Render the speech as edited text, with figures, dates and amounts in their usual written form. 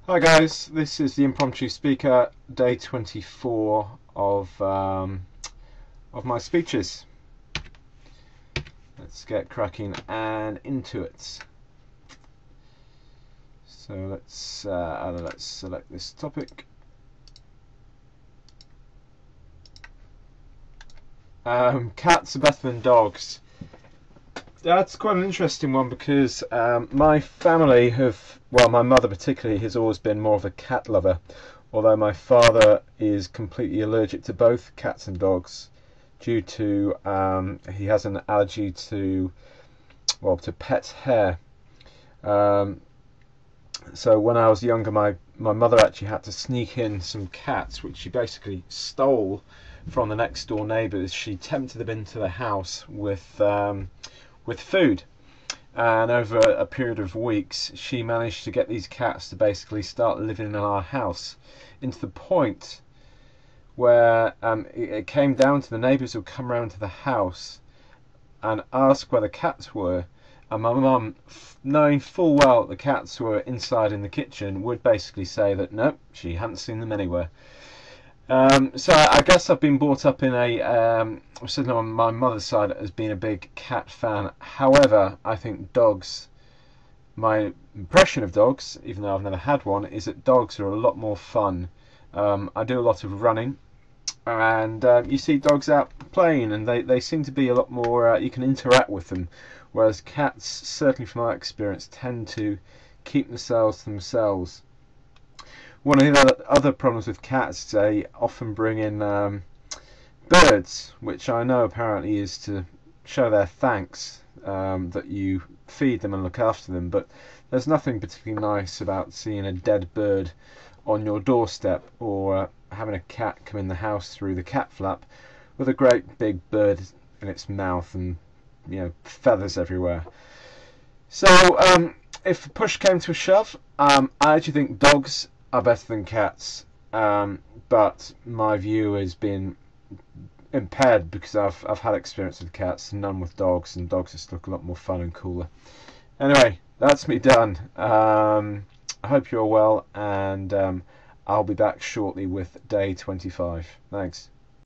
Hi guys, this is the Impromptu Speaker, day 24 of my speeches. Let's get cracking and into it. So let's select this topic. Cats are better than dogs. That's quite an interesting one because my family my mother particularly, has always been more of a cat lover, although my father is completely allergic to both cats and dogs due to he has an allergy to pet hair. So when I was younger, my mother actually had to sneak in some cats, which she basically stole from the next door neighbours. She tempted them into the house with food, and over a period of weeks she managed to get these cats to basically start living in our house, into the point where it came down to the neighbours would come round to the house and ask where the cats were, and my mum, knowing full well that the cats were inside in the kitchen, would basically say that no, she hadn't seen them anywhere. So I guess I've been brought up in sitting on my mother's side as being a big cat fan. However, I think dogs, my impression of dogs, even though I've never had one, is that dogs are a lot more fun. I do a lot of running, and you see dogs out playing, and they seem to be a lot more, you can interact with them, whereas cats, certainly from my experience, tend to keep themselves to themselves. One of the other problems with cats is they often bring in birds, which I know apparently is to show their thanks that you feed them and look after them, but there's nothing particularly nice about seeing a dead bird on your doorstep, or having a cat come in the house through the cat flap with a great big bird in its mouth and feathers everywhere. So if push came to a shove, I actually think dogs are better than cats, but my view has been impaired because I've had experience with cats, none with dogs, and dogs just look a lot more fun and cooler. Anyway, that's me done. I hope you're well, and I'll be back shortly with day 25. Thanks.